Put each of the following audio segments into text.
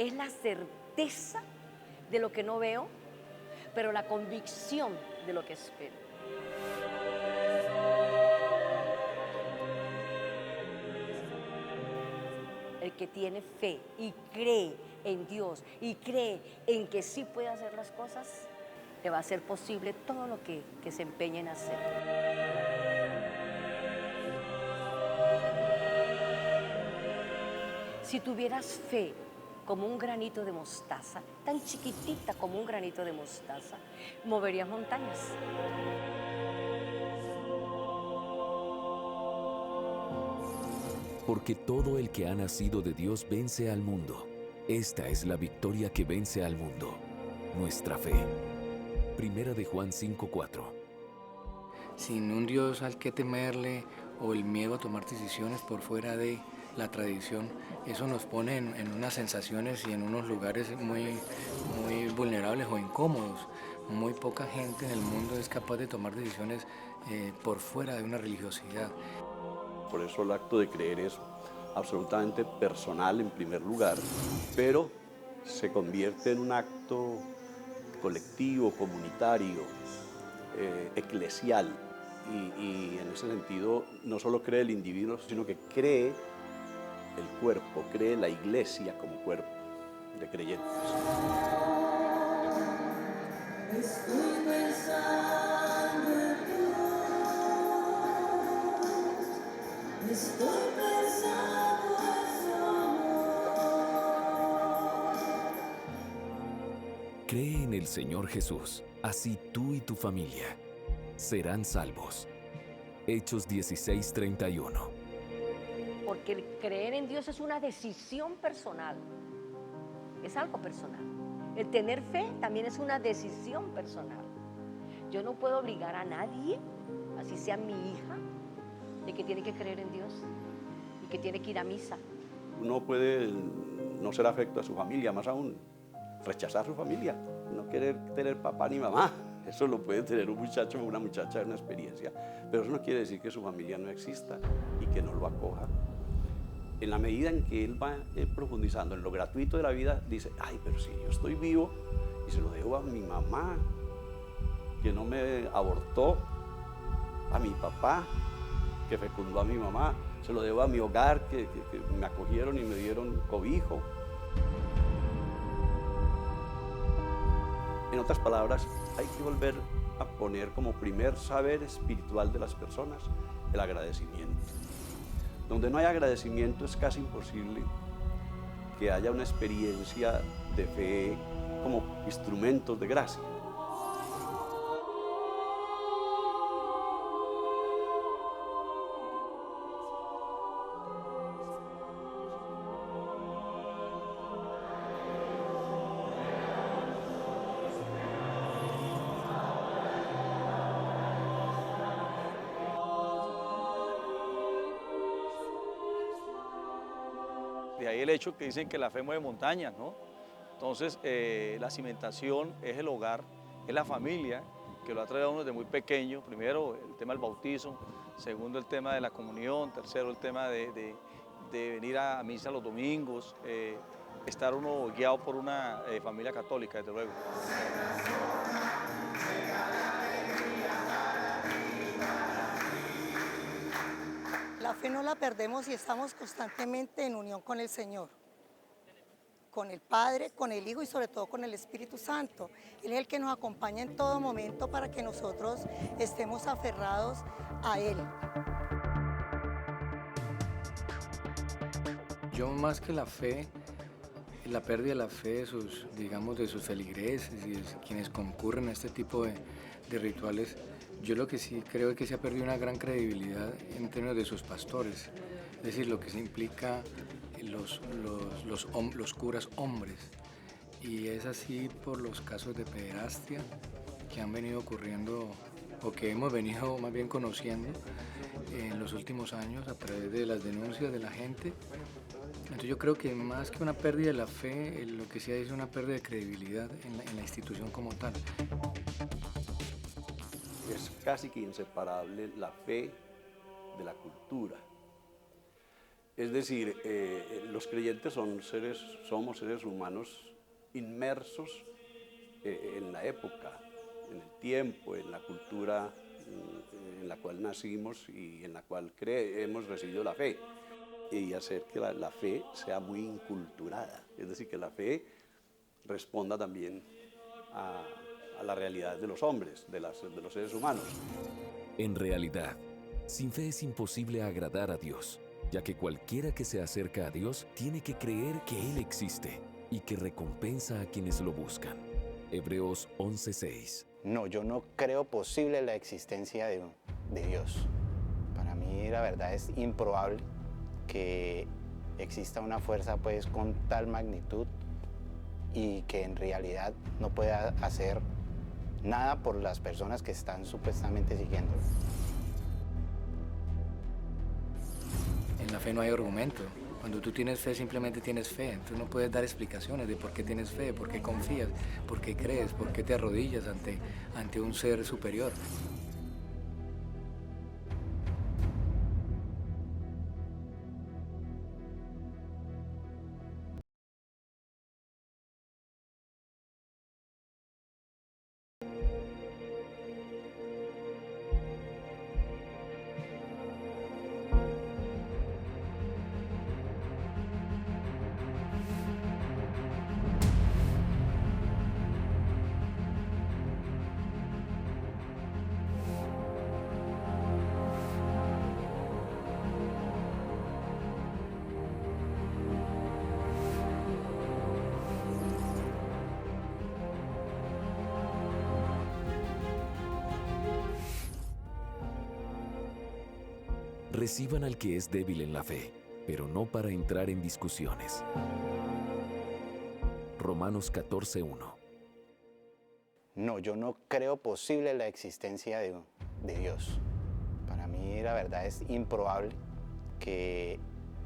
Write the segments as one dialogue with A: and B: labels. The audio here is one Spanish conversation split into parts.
A: es la certeza de lo que no veo, pero la convicción de lo que espero. El que tiene fe y cree en Dios y cree en que sí puede hacer las cosas, le va a ser posible todo lo que se empeñe en hacer. Si tuvieras fe como un granito de mostaza, tan chiquitita como un granito de mostaza, moverías montañas.
B: Porque todo el que ha nacido de Dios vence al mundo. Esta es la victoria que vence al mundo, nuestra fe. Primera de Juan 5:4.
C: Sin un Dios al que temerle o el miedo a tomar decisiones por fuera de la tradición, eso nos pone en unas sensaciones y en unos lugares muy vulnerables o incómodos. Muy poca gente en el mundo es capaz de tomar decisiones por fuera de una religiosidad.
D: Por eso el acto de creer es absolutamente personal en primer lugar, pero se convierte en un acto colectivo, comunitario, eclesial. Y en ese sentido no solo cree el individuo, sino que cree el cuerpo, cree la iglesia como cuerpo de creyentes.
E: Estoy pensando en Dios, estoy pensando en su amor.
B: Cree en el Señor Jesús, así tú y tu familia serán salvos. Hechos 16:31.
A: Porque el creer en Dios es una decisión personal, es algo personal. El tener fe también es una decisión personal. Yo no puedo obligar a nadie, así sea mi hija, de que tiene que creer en Dios y que tiene que ir a misa.
D: Uno puede no ser afecto a su familia, más aún rechazar a su familia, no querer tener papá ni mamá. Eso lo puede tener un muchacho o una muchacha en una experiencia, pero eso no quiere decir que su familia no exista y que no lo acoja. En la medida en que él va profundizando en lo gratuito de la vida, dice, ay, pero si yo estoy vivo y se lo debo a mi mamá, que no me abortó, a mi papá, que fecundó a mi mamá, se lo debo a mi hogar, que me acogieron y me dieron cobijo. En otras palabras, hay que volver a poner como primer saber espiritual de las personas el agradecimiento. Donde no hay agradecimiento es casi imposible que haya una experiencia de fe como instrumentos de gracia.
F: De ahí el hecho que dicen que la fe mueve montañas, ¿no? Entonces, la cimentación es el hogar, es la familia, que lo ha traído a uno desde muy pequeño. Primero, el tema del bautizo. Segundo, el tema de la comunión. Tercero, el tema de venir a misa los domingos. Estar uno guiado por una familia católica, desde luego.
G: La fe no la perdemos si estamos constantemente en unión con el Señor, con el Padre, con el Hijo y sobre todo con el Espíritu Santo. Él es el que nos acompaña en todo momento para que nosotros estemos aferrados a Él.
C: Yo más que la fe, la pérdida de la fe de sus, digamos, de sus feligreses y de quienes concurren a este tipo de rituales, yo lo que sí creo es que se ha perdido una gran credibilidad en términos de sus pastores, es decir, lo que se implica los curas hombres. Y es así por los casos de pederastia que han venido ocurriendo o que hemos venido más bien conociendo en los últimos años a través de las denuncias de la gente. Entonces yo creo que más que una pérdida de la fe, lo que sí hay es una pérdida de credibilidad en la institución como tal.
D: Es casi que inseparable la fe de la cultura. Es decir, los creyentes somos seres humanos inmersos en la época, en el tiempo, en la cultura en la cual nacimos y en la cual hemos recibido la fe. Y hacer que la fe sea muy inculturada, es decir, que la fe responda también a la realidad de los hombres, de los seres humanos.
B: En realidad, sin fe es imposible agradar a Dios, ya que cualquiera que se acerca a Dios tiene que creer que Él existe y que recompensa a quienes lo buscan. Hebreos 11:6.
H: No, yo no creo posible la existencia de Dios. Para mí la verdad es improbable que exista una fuerza pues con tal magnitud y que en realidad no pueda hacer nada por las personas que están supuestamente siguiéndolo.
C: En la fe no hay argumento. Cuando tú tienes fe, simplemente tienes fe. Entonces no puedes dar explicaciones de por qué tienes fe, por qué confías, por qué crees, por qué te arrodillas ante un ser superior.
B: Reciban al que es débil en la fe, pero no para entrar en discusiones. Romanos 14:1.
H: No, yo no creo posible la existencia de Dios. Para mí la verdad es improbable que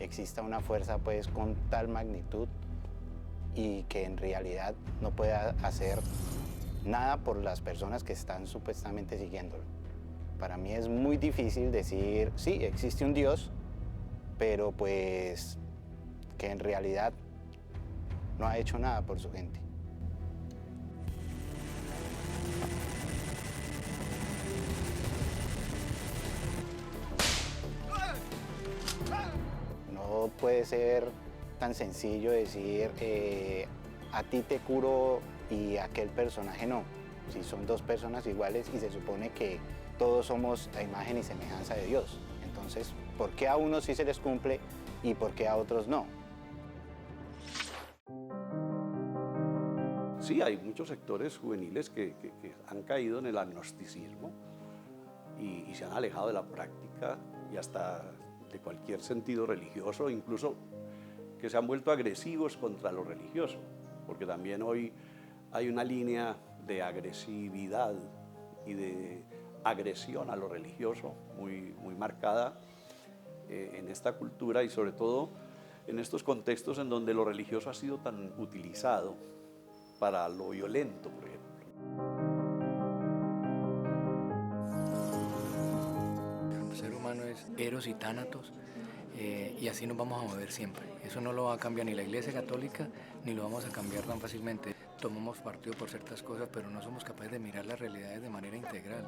H: exista una fuerza pues con tal magnitud y que en realidad no pueda hacer nada por las personas que están supuestamente siguiéndolo. Para mí es muy difícil decir, sí, existe un Dios, pero pues que en realidad no ha hecho nada por su gente. No puede ser tan sencillo decir, a ti te curo y a aquel personaje no. Si son dos personas iguales y se supone que todos somos la imagen y semejanza de Dios. Entonces, ¿por qué a unos sí se les cumple y por qué a otros no?
D: Sí, hay muchos sectores juveniles que han caído en el agnosticismo y se han alejado de la práctica y hasta de cualquier sentido religioso, incluso que se han vuelto agresivos contra lo religioso, porque también hoy hay una línea de agresividad y de agresión a lo religioso muy marcada en esta cultura y sobre todo en estos contextos en donde lo religioso ha sido tan utilizado para lo violento, por ejemplo.
C: El ser humano es eros y tánatos y así nos vamos a mover siempre. Eso no lo va a cambiar ni la Iglesia Católica ni lo vamos a cambiar tan fácilmente. Tomamos partido por ciertas cosas, pero no somos capaces de mirar las realidades de manera integral.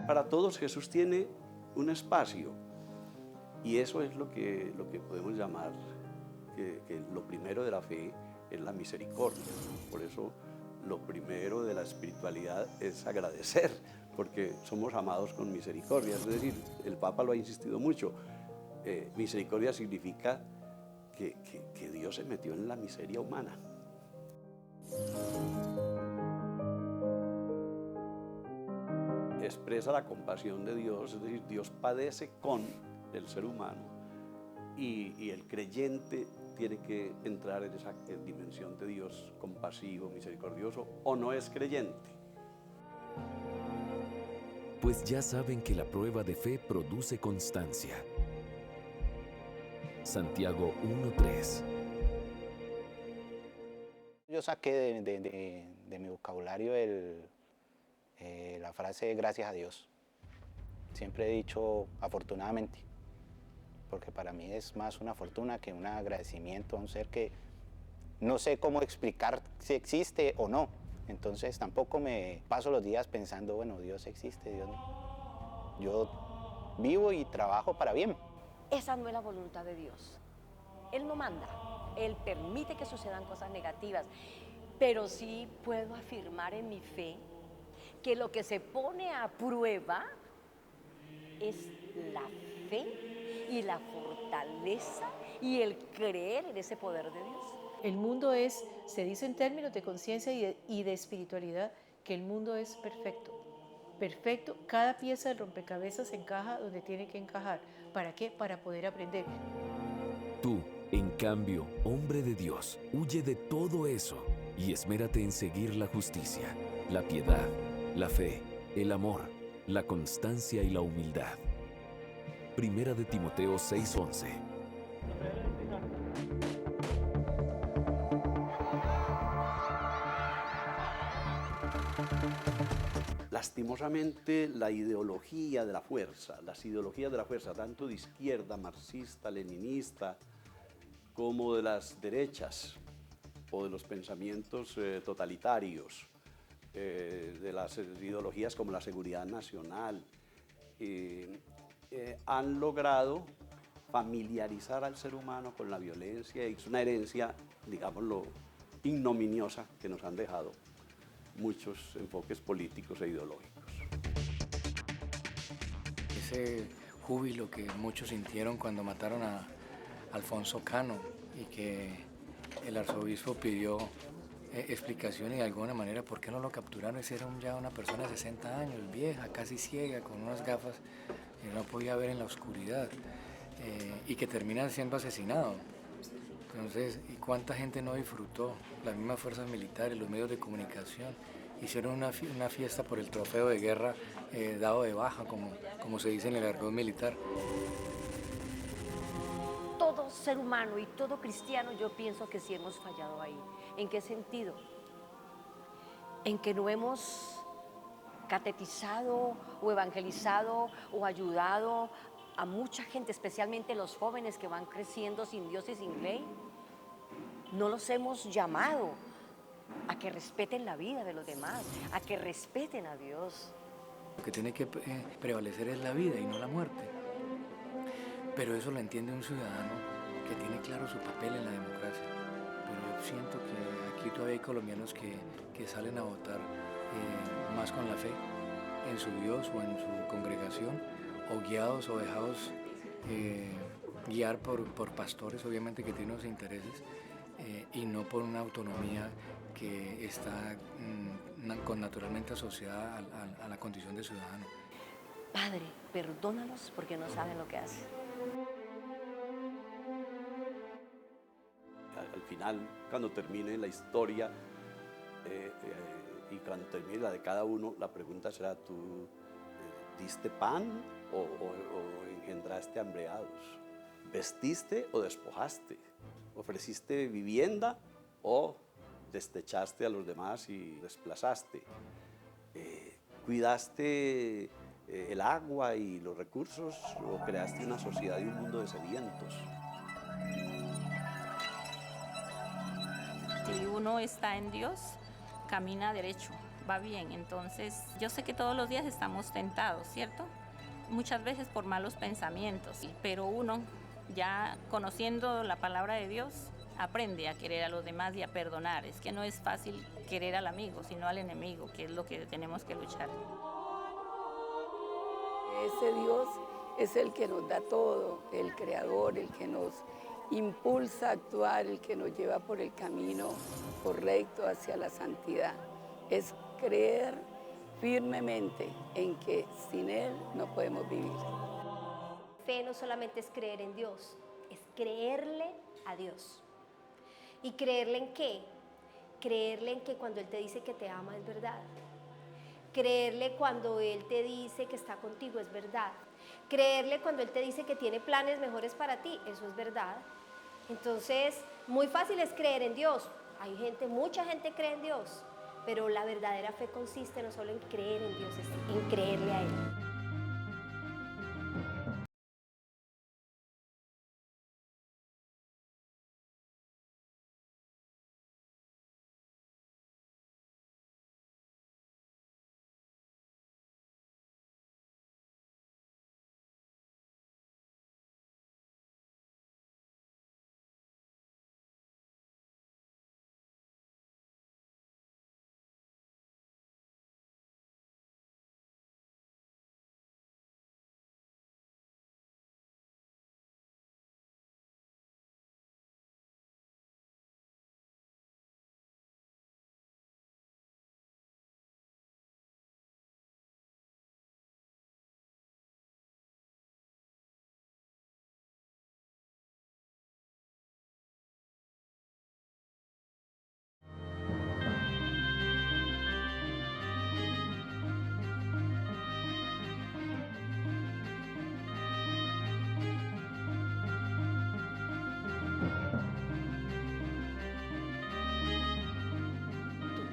D: Para todos Jesús tiene un espacio y eso es lo que podemos llamar que lo primero de la fe es la misericordia. Por eso lo primero de la espiritualidad es agradecer, porque somos amados con misericordia. Es decir, el Papa lo ha insistido mucho, misericordia significa que Dios se metió en la miseria humana. Expresa la compasión de Dios, es decir, Dios padece con el ser humano y el creyente tiene que entrar en esa dimensión de Dios compasivo, misericordioso, o no es creyente.
B: Pues ya saben que la prueba de fe produce constancia. Santiago 1:3.
H: Yo saqué de mi vocabulario la frase gracias a Dios. Siempre he dicho afortunadamente, porque para mí es más una fortuna que un agradecimiento a un ser que no sé cómo explicar si existe o no. Entonces tampoco me paso los días pensando, bueno, Dios existe, Dios no. Yo vivo y trabajo para bien.
A: Esa no es la voluntad de Dios. Él no manda, Él permite que sucedan cosas negativas, pero sí puedo afirmar en mi fe que lo que se pone a prueba es la fe y la fortaleza y el creer en ese poder de Dios.
I: El mundo se dice en términos de conciencia y de espiritualidad, que el mundo es perfecto. Perfecto, cada pieza del rompecabezas encaja donde tiene que encajar. ¿Para qué? Para poder aprender.
B: Tú, en cambio, hombre de Dios, huye de todo eso y esmérate en seguir la justicia, la piedad, la fe, el amor, la constancia y la humildad. Primera de Timoteo 6:11.
D: Lastimosamente, la ideología de la fuerza, las ideologías de la fuerza, tanto de izquierda, marxista, leninista, como de las derechas o de los pensamientos totalitarios, de las ideologías como la seguridad nacional, han logrado familiarizar al ser humano con la violencia, y es una herencia, digámoslo, ignominiosa que nos han dejado muchos enfoques políticos e ideológicos.
C: Ese júbilo que muchos sintieron cuando mataron a Alfonso Cano y que el arzobispo pidió explicación y de alguna manera por qué no lo capturaron. Ese era ya una persona de 60 años, vieja, casi ciega, con unas gafas que no podía ver en la oscuridad y que termina siendo asesinado. Entonces, ¿y cuánta gente no disfrutó? Las mismas fuerzas militares, los medios de comunicación, hicieron una fiesta por el trofeo de guerra dado de baja, como se dice en el argot militar.
A: Todo ser humano y todo cristiano, yo pienso que sí hemos fallado ahí. ¿En qué sentido? En que no hemos catequizado o evangelizado o ayudado a mucha gente, especialmente los jóvenes que van creciendo sin Dios y sin ley. No los hemos llamado a que respeten la vida de los demás, a que respeten a Dios.
C: Lo que tiene que prevalecer es la vida y no la muerte. Pero eso lo entiende un ciudadano que tiene claro su papel en la democracia. Pero yo siento que aquí todavía hay colombianos que salen a votar más con la fe en su Dios o en su congregación, o guiados o dejados guiar por pastores, obviamente, que tienen unos intereses, y no por una autonomía que está naturalmente asociada a la condición de ciudadano.
A: Padre, perdónalos porque no saben lo que hacen.
D: Al final, cuando termine la historia y cuando termine la de cada uno, la pregunta será: ¿tú diste pan o engendraste hambreados? ¿Vestiste o despojaste? ¿Ofreciste vivienda o destechaste a los demás y desplazaste? ¿Cuidaste el agua y los recursos o creaste una sociedad y un mundo de sedientos?
J: Si uno está en Dios, camina derecho, va bien. Entonces, yo sé que todos los días estamos tentados, ¿cierto? Muchas veces por malos pensamientos, pero uno, ya conociendo la palabra de Dios, aprende a querer a los demás y a perdonar. Es que no es fácil querer al amigo, sino al enemigo, que es lo que tenemos que luchar.
K: Ese Dios es el que nos da todo, el creador, el que nos impulsa a actuar, el que nos lleva por el camino correcto hacia la santidad. Es creer firmemente en que sin Él no podemos vivir.
L: Fe no solamente es creer en Dios, es creerle a Dios. ¿Y creerle en qué? Creerle en que cuando Él te dice que te ama es verdad. Creerle cuando Él te dice que está contigo es verdad. Creerle cuando Él te dice que tiene planes mejores para ti, eso es verdad. Entonces, muy fácil es creer en Dios. Hay gente, mucha gente cree en Dios, pero la verdadera fe consiste no solo en creer en Dios, es en creerle a Él.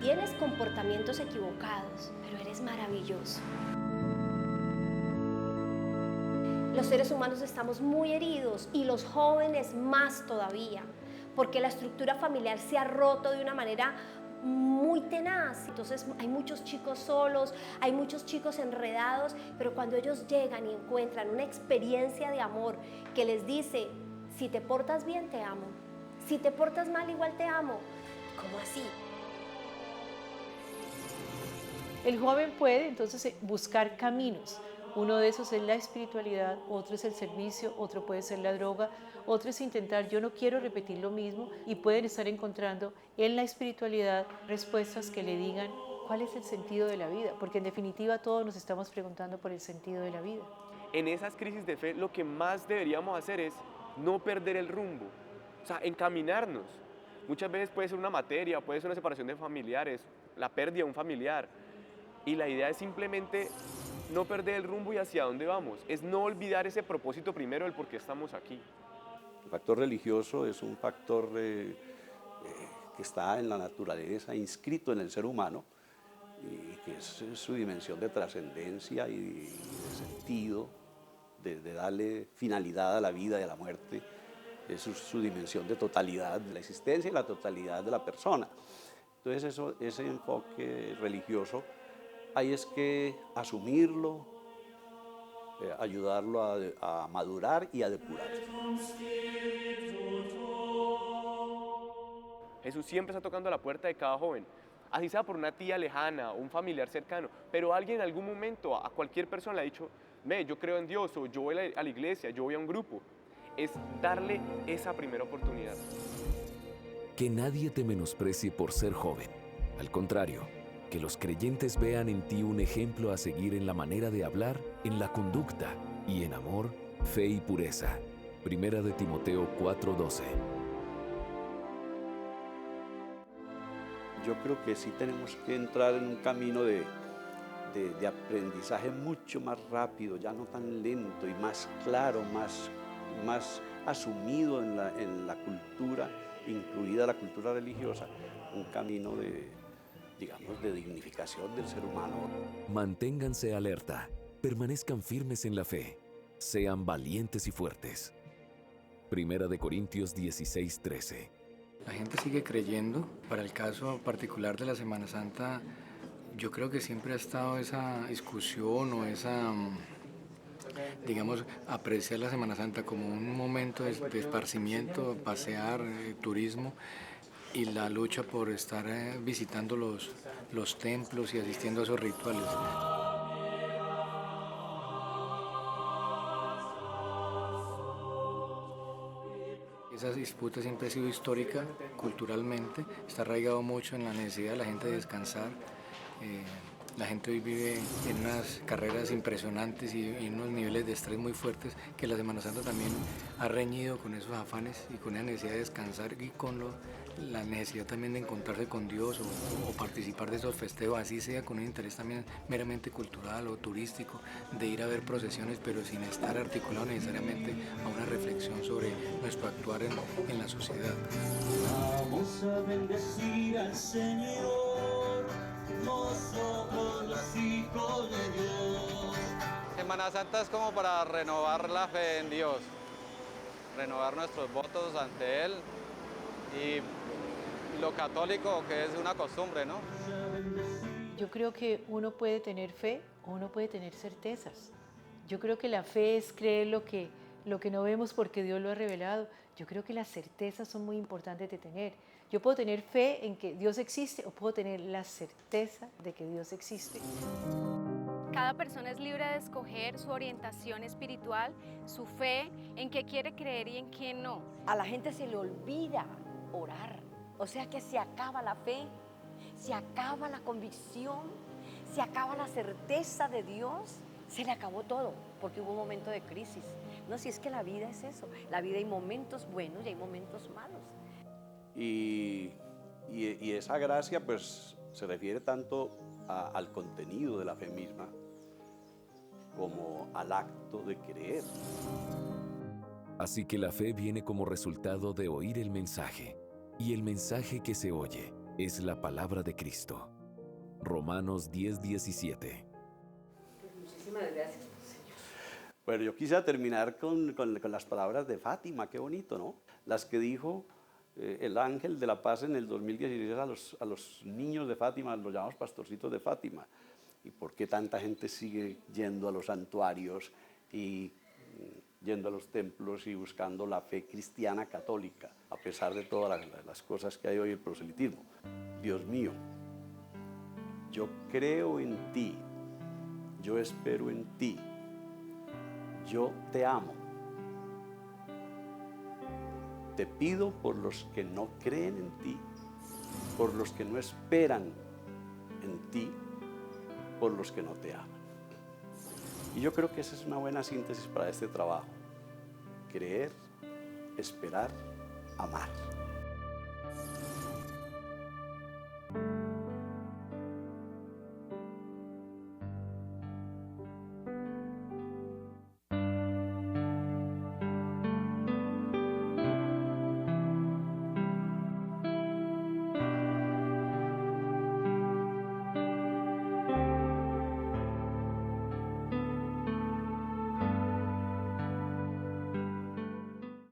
L: tienes comportamientos equivocados, pero eres maravilloso. Los seres humanos estamos muy heridos y los jóvenes más todavía, porque la estructura familiar se ha roto de una manera muy tenaz. Entonces hay muchos chicos solos, hay muchos chicos enredados, pero cuando ellos llegan y encuentran una experiencia de amor que les dice, si te portas bien te amo, si te portas mal igual te amo, ¿cómo así?
I: El joven puede entonces buscar caminos. Uno de esos es la espiritualidad, otro es el servicio, otro puede ser la droga, otro es intentar, yo no quiero repetir lo mismo, y pueden estar encontrando en la espiritualidad respuestas que le digan cuál es el sentido de la vida, porque en definitiva todos nos estamos preguntando por el sentido de la vida.
M: En esas crisis de fe lo que más deberíamos hacer es no perder el rumbo, o sea, encaminarnos. Muchas veces puede ser una materia, puede ser una separación de familiares, la pérdida de un familiar, y la idea es simplemente no perder el rumbo y hacia dónde vamos, es no olvidar ese propósito primero del por qué estamos aquí.
D: El factor religioso es un factor que está en la naturaleza, inscrito en el ser humano, y que es su dimensión de trascendencia y de sentido, de darle finalidad a la vida y a la muerte, es su dimensión de totalidad de la existencia y la totalidad de la persona. Entonces ese enfoque religioso, ahí es que asumirlo, ayudarlo a madurar y a depurar.
M: Jesús siempre está tocando la puerta de cada joven, así sea por una tía lejana o un familiar cercano, pero alguien en algún momento a cualquier persona le ha dicho, ve, yo creo en Dios, o yo voy a la iglesia, yo voy a un grupo. Es darle esa primera oportunidad.
B: Que nadie te menosprecie por ser joven. Al contrario, que los creyentes vean en ti un ejemplo a seguir en la manera de hablar, en la conducta y en amor, fe y pureza. Primera de Timoteo 4:12.
D: Yo creo que sí tenemos que entrar en un camino de aprendizaje mucho más rápido, ya no tan lento y más claro, más asumido en la cultura, incluida la cultura religiosa, un camino de dignificación del ser humano.
B: Manténganse alerta, permanezcan firmes en la fe, sean valientes y fuertes. Primera de Corintios 16:13.
C: La gente sigue creyendo. Para el caso particular de la Semana Santa, yo creo que siempre ha estado esa discusión o esa, apreciar la Semana Santa como un momento de esparcimiento, pasear, turismo, y la lucha por estar visitando los templos y asistiendo a esos rituales. Esa disputa siempre ha sido histórica, culturalmente, está arraigado mucho en la necesidad de la gente de descansar. La gente hoy vive en unas carreras impresionantes y en unos niveles de estrés muy fuertes, que la Semana Santa también ha reñido con esos afanes y con esa necesidad de descansar y con la necesidad también de encontrarse con Dios o participar de esos festejos, así sea con un interés también meramente cultural o turístico, de ir a ver procesiones, pero sin estar articulado necesariamente a una reflexión sobre nuestro actuar en la sociedad.
E: Vamos a bendecir al Señor, nosotros los hijos de Dios.
N: Semana Santa es como para renovar la fe en Dios, renovar nuestros votos ante Él y lo católico que es una costumbre, ¿no?
I: Yo creo que uno puede tener fe o uno puede tener certezas. Yo creo que la fe es creer lo que no vemos porque Dios lo ha revelado. Yo creo que las certezas son muy importantes de tener. Yo puedo tener fe en que Dios existe o puedo tener la certeza de que Dios existe.
O: Cada persona es libre de escoger su orientación espiritual, su fe, en qué quiere creer y en qué no.
A: A la gente se le olvida orar, o sea que se acaba la fe, se acaba la convicción, se acaba la certeza de Dios, se le acabó todo, porque hubo un momento de crisis. No, si es que la vida es eso, la vida hay momentos buenos y hay momentos malos.
D: Y esa gracia pues se refiere tanto al contenido de la fe misma como al acto de creer.
B: Así que la fe viene como resultado de oír el mensaje, y el mensaje que se oye es la palabra de Cristo. Romanos 10:17.
A: Muchísimas gracias, Señor.
D: Bueno, yo quisiera terminar con las palabras de Fátima, qué bonito, ¿no? Las que dijo el ángel de la paz en el 2016 a los niños de Fátima, los llamamos pastorcitos de Fátima. ¿Y por qué tanta gente sigue yendo a los santuarios y yendo a los templos y buscando la fe cristiana católica, a pesar de todas las cosas que hay hoy, el proselitismo? Dios mío, yo creo en ti, yo espero en ti, yo te amo. Te pido por los que no creen en ti, por los que no esperan en ti, por los que no te aman. Y yo creo que esa es una buena síntesis para este trabajo. Creer, esperar, amar.